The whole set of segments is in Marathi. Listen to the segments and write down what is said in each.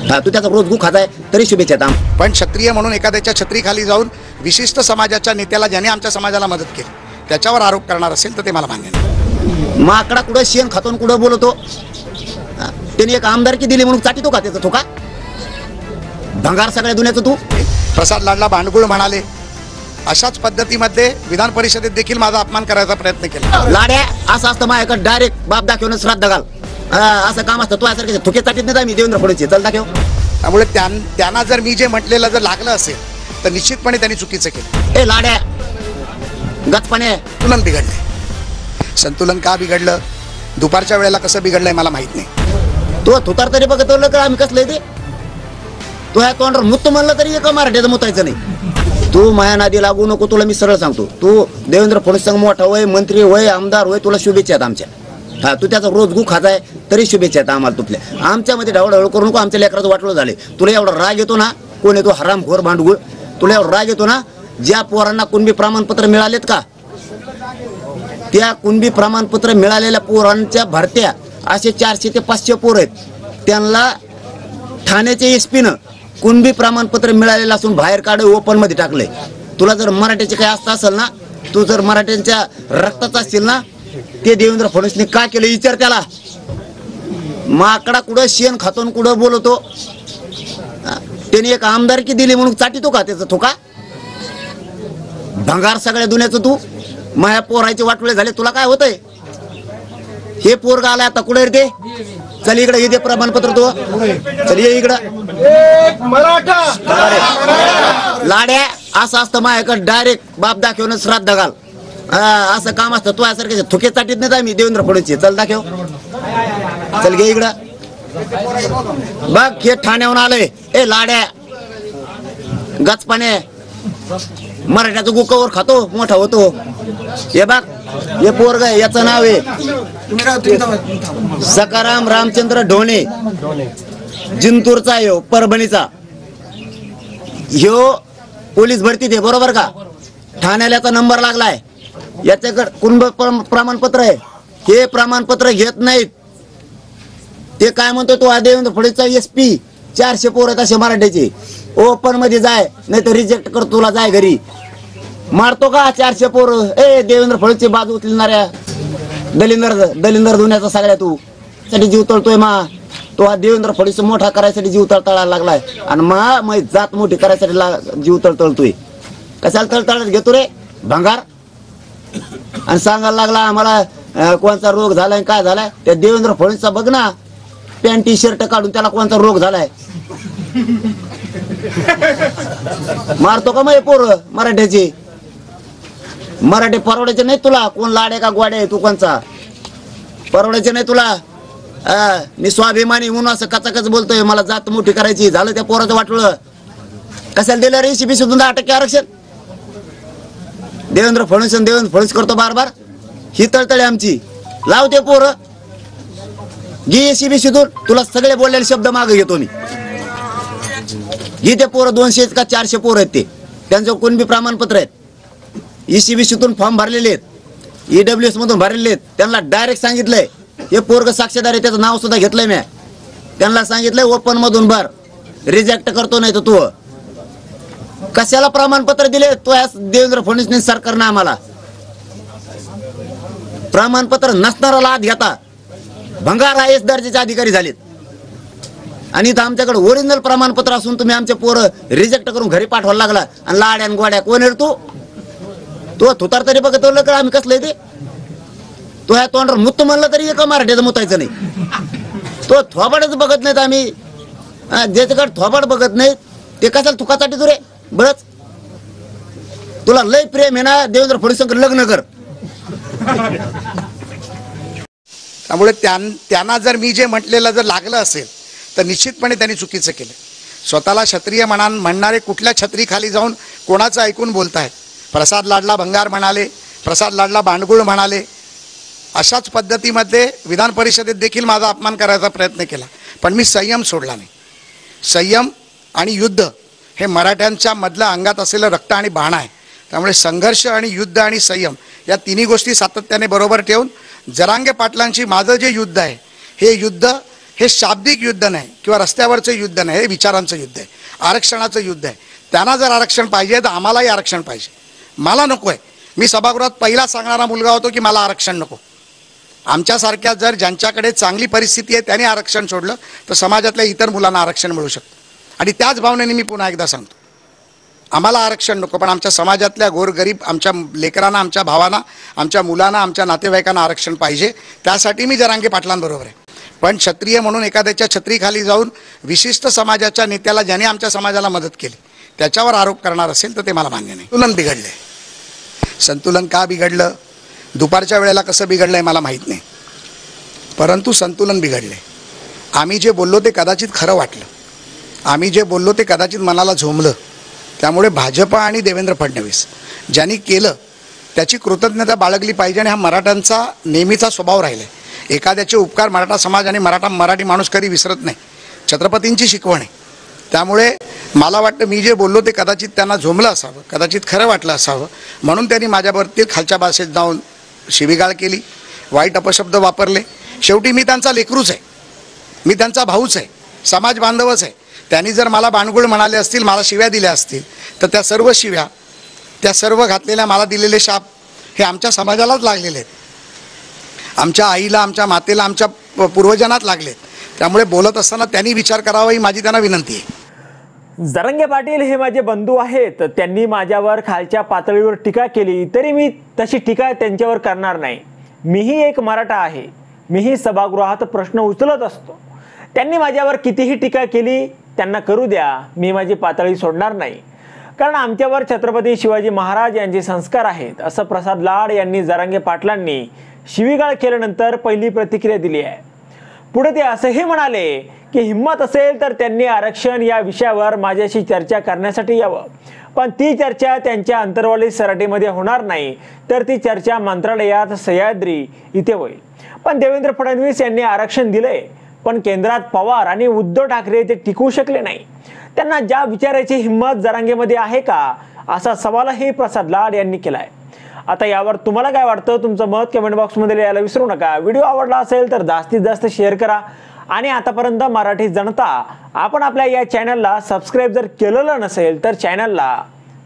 तू त्याचा रोज गु खाताय तरी शुभेच्छा आहेत. पण क्षत्रिय म्हणून एखाद्याच्या छत्रीखाली जाऊन विशिष्ट समाजाच्या नेत्याला ज्याने आमच्या समाजाला मदत केली त्याच्यावर आरोप करणार असेल तर ते मला मान्य नाही. माकडा कुठं शेण खातो कुठं बोलतो. त्याने एक आमदारकी दिली म्हणून चाटितो का त्याचा थोका भंगार सगळ्या दुनियाचं. तू प्रसाद लाडला भांडगुळ म्हणाले, अशाच पद्धतीमध्ये विधान परिषदेत देखील माझा अपमान करायचा प्रयत्न केला. लाड्या असं असतं माझ्याकडे डायरेक्ट बाप दाखवून श्राद्ध घाल असं काम असतं. तू यासारखे थुके चाटीत नाही मी देवेंद्र फडणवीस चल दाखव. त्यामुळे त्यांना जर मी जे म्हटलेलं जर लागलं असेल तर निश्चितपणे त्यांनी चुकीचं केलं. ए लाड्या गचपणे संतुलन बिघडलंय. संतुलन का बिघडलं, दुपारच्या वेळेला कसं बिघडलंय मला माहित नाही. तो थुतार तरी बघत का आम्ही कसलं ते. तो ह्या तोंडावर मुत्त म्हणलं तरी एका मराठीचं मुतायचं नाही. तू माया नादी लागू नको. तुला मी सरळ सांगतो, तू देवेंद्र फडणवीस संघ मोठा होय, मंत्री होय, आमदार होय, तुला शुभेच्छा आहेत आमच्या. तू त्याचा रोज गु खाताय तरी शुभेच्छा आहेत आम्हाला तुपल्या. आमच्यामध्ये ढवळढवळ करू नको. आमच्या लेकराचं वाटलं झाले. तुला एवढा राग येतो ना, कोण येतो हरामखोर भांडगुळ, तुला एवढा राग येतो ना. ज्या पोरांना कुणबी प्रमाणपत्र मिळालेत का, त्या कुणबी प्रमाणपत्र मिळालेल्या पोरांच्या भरत्या असे 400 ते 500 पोर आहेत. त्यांना ठाण्याच्या एसपीनं कुणबी प्रमाणपत्र मिळालेलं असून बाहेर काढ ओपन मध्ये टाकलंय. तुला जर मराठीचे काही असतं असेल ना, तू जर मराठ्यांच्या रक्ताचा असतील ना, ते देवेंद्र फडणवीसने का केलं विचार त्याला. माकडा कुठं शेण खातो कुठं बोलतो. त्याने एक आमदारकी दिली म्हणून चाटितो का त्याचा थोका भंगार सगळ्या दुनियाचं. तू माया पोरायचे वाटोळे झाले, तुला काय होतंय. हे पोरग आलाय आता कुठे ते. चल इकडे हे दे प्रमाणपत्र. तो चल ये इकडं. लाड्या असं असतं माझ्याकडे डायरेक्ट बाप दाखवून श्राद्ध घाल असं काम असतं. तू यासारखे थुके चाटीत नाही मी देवेंद्र फडणवीस चल दाखव. चल घे इकडं बघ. हे ठाण्याहून आलंय. ए लाड्या गचपाने मराठ्याचं गुकावर खातो मोठा होतो. हे बघ हे पोरग याचं नाव आहे सकाराम रामचंद्र ढोणे, जिंतूरचा ह्यो, परभणीचा. ह्यो पोलीस भरतीत आहे बरोबर का. ठाण्याला नंबर लागलाय. याच्याकडे कुणबी प्रमाणपत्र आहे. हे प्रमाणपत्र घेत नाहीत. ते काय म्हणतो तो देवेंद्र फडणवीसचा एसपी 400 पोर आहेत असे मराठ्याचे. ओपन मध्ये जाय नाही तर रिजेक्ट कर, तुला जाय घरी. मारतो का 400 पोर. ए देवेंद्र फडणवीसची बाजू उचलणाऱ्या दलिंदर दुनियाचा सगळ्या तू साठी जीव तळतोय मा. तो हा देवेंद्र फडणवीस मोठा करायसाठी जीव तळतळायला लागलाय आणि मग जात मोठी करायसाठी जीव तळतळतोय. कशाला तळतळत घेतो रे भंगार. आणि सांगायला लागला आम्हाला कोणता रोग झालाय काय झालाय. त्या देवेंद्र फडणवीसचा बघ ना, पॅन्ट टी शर्ट काढून त्याला कोणता रोग झालाय. मारतो का मग पोर मराठ्याची. मराठी परवडायचे नाही तुला. कोण लाडे का गोडे तू कोणचा परवडायचे नाही तुला. मी स्वाभिमानी म्हणून असं कचाकच बोलतोय. मला जात मोठी करायची. झालं त्या पोराचं वाटलं. कशाला दिलं रे सीबी सुद्धा 10% आरक्षण. देवेंद्र फडणवीस करतो बार बार. ही तळतळे आमची. लावते पोरं घे सीबी सुधून. तुला सगळे बोललेले शब्द मागे घेतो मी. घे ते पोरं 200 का 400 पोरं आहेत. ते त्यांचं कुणबी प्रमाणपत्र आहेत. ECBCतून फॉर्म भरलेले आहेत, EWS मधून भरलेले आहेत. त्यांना डायरेक्ट सांगितलंय हे पोरग साक्षीदार आहे, त्याचं नाव सुद्धा घेतलंय मी. त्यांना सांगितलंय ओपन मधून भर, रिजेक्ट करतो नाही तर तू. कशाला प्रमाणपत्र दिले तो देवेंद्र फडणवीस सरकारनं आम्हाला. प्रमाणपत्र नसणारा आत घेता भंगार IAS दर्जाचे अधिकारी झालेत. आणि इथं आमच्याकडे ओरिजिनल प्रमाणपत्र असून तुम्ही आमचे पोरं रिजेक्ट करून घरी पाठवायला लागला. आणि लाड्या गोड्या कोण आहे तू. तो थुतार तरी बघत का आम्ही कसलं ते. तो ह्या तोंडावर मुत्त म्हणलं तरी एका मराठीचं मुतायचं नाही. तो थोबाडच बघत नाहीत आम्ही. ज्याच्याकडे थोबाड बघत नाहीत ते कशाला थुकासाठी तुरे बरंच. तुला लय प्रेम आहे ना देवेंद्र फडणवीस लग्न कर. त्यामुळे त्यांना जर मी जे म्हटलेलं जर लागलं असेल तर निश्चितपणे त्यांनी चुकीचं केलं. स्वतःला क्षत्रिय म्हणणारे कुठल्या छत्रीखाली जाऊन कोणाचं ऐकून बोलतायत. प्रसाद लाडला भंगार म्हणाले, प्रसाद लाडला भांडगुळ म्हणाले. अशाच पद्धतीमध्ये विधान परिषदेत देखील माझा अपमान करायचा प्रयत्न केला. पण मी संयम सोडला नाही. संयम आणि युद्ध हे मराठ्यांच्या मधल्या अंगात असलेलं रक्त आणि बाण आहे. त्यामुळे संघर्ष आणि युद्ध आणि संयम या तिन्ही गोष्टी सातत्याने बरोबर ठेवून जरांगे पाटलांची माझं जे युद्ध आहे हे युद्ध हे शाब्दिक युद्ध नाही किंवा रस्त्यावरचं युद्ध नाही, हे विचारांचं युद्ध आहे, आरक्षणाचं युद्ध आहे. त्यांना जर आरक्षण पाहिजे तर आम्हालाही आरक्षण पाहिजे. मला नको आहे. मी सभागृहात पहिला सांगणारा मुलगा होतो की मला आरक्षण नको. आमच्यासारख्या जर ज्यांच्याकडे चांगली परिस्थिती आहे त्यांनी आरक्षण सोडलं तर समाजातल्या इतर मुलांना आरक्षण मिळू शकतं. आणि त्याच भावनेने मी पुन्हा एकदा सांगतो, आम्हाला आरक्षण नको, पण आमच्या समाजातल्या गोरगरीब आमच्या लेकरांना, आमच्या भावांना, आमच्या मुलांना, आमच्या नातेवाईकांना आरक्षण पाहिजे. त्यासाठी मी जरांगे पाटलांबरोबर आहे. पण क्षत्रिय म्हणून एखाद्याच्या छत्रीखाली जाऊन विशिष्ट समाजाच्या नेत्याला ज्याने आमच्या समाजाला मदत केली त्याच्यावर आरोप करणार असेल तर ते मला मान्य नाही. संतुलन बिघडलंय. संतुलन का बिघडलं, दुपारच्या वेळेला कसं बिघडलंय मला माहीत नाही, परंतु संतुलन बिघडलंय. आम्ही जे बोललो ते कदाचित खरं वाटलं, आम्ही जे बोललो ते कदाचित मनाला झोंबलं. त्यामुळे भाजपा आणि देवेंद्र फडणवीस ज्यांनी केलं त्याची कृतज्ञता बाळगली पाहिजे. आणि हा मराठ्यांचा नेहमीचा स्वभाव राहिला आहे. एखाद्याचे उपकार मराठा समाज आणि मराठी माणूस कधी विसरत नाही. छत्रपतींची शिकवण आहे. त्यामुळे मला वाटतं मी जे बोललो ते कदाचित त्यांना झोंबलं असावं, कदाचित खरं वाटलं असावं, म्हणून त्यांनी माझ्यावरती खालच्या भाषेत जाऊन शिवीगाळ केली, वाईट अपशब्द वापरले. शेवटी मी त्यांचा लेकरूच आहे, मी त्यांचा भाऊच आहे, समाज बांधवच आहे. त्यांनी जर मला बाणगुळ म्हणाले असतील, मला शिव्या दिल्या असतील, तर त्या सर्व शिव्या, त्या सर्व घातलेल्या मला दिलेले शाप हे आमच्या समाजालाच लागलेले आहेत, आमच्या आईला, आमच्या मातेला, आमच्या पूर्वजांनाच लागलेत. त्यामुळे बोलत असताना त्यांनी विचार करावा ही माझी त्यांना विनंती आहे. जरांगे पाटील हे माझे बंधू आहेत. त्यांनी माझ्यावर खालच्या पातळीवर टीका केली तरी मी तशी टीका त्यांच्यावर करणार नाही. मीही एक मराठा आहे, मीही सभागृहात प्रश्न उचलत असतो. त्यांनी माझ्यावर कितीही टीका केली त्यांना करू द्या, मी माझी पातळी सोडणार नाही. कारण आमच्यावर छत्रपती शिवाजी महाराज यांचे संस्कार आहेत असं प्रसाद लाड यांनी जरांगे पाटलांनी शिवीगाळ केल्यानंतर पहिली प्रतिक्रिया दिली आहे. पुढे ते असंही म्हणाले की हिम्मत असेल तर त्यांनी आरक्षण या विषयावर माझ्याशी चर्चा करण्यासाठी यावं, पण ती चर्चा त्यांच्या अंतर्वाली सराटीमध्ये होणार नाही, तर ती चर्चा मंत्रालयात सह्याद्री इथे होईल. पण देवेंद्र फडणवीस यांनी आरक्षण दिले, पण केंद्रात पवार आणि उद्धव ठाकरे ते टिकवू शकले नाही. त्यांना ज्या विचारायची हिम्मत जरांगेमध्ये आहे का, असा सवालही प्रसाद लाड यांनी केलाय. आता यावर तुम्हाला काय वाटतं, तुमचं मत कमेंट बॉक्समध्ये लिहायला विसरू नका. व्हिडिओ आवडला असेल तर जास्तीत जास्त शेअर करा. आणि आतापर्यंत मराठी जनता, आपण आपल्या या चॅनलला सबस्क्राईब जर केलेलं नसेल तर चॅनलला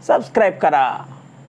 सबस्क्राईब करा.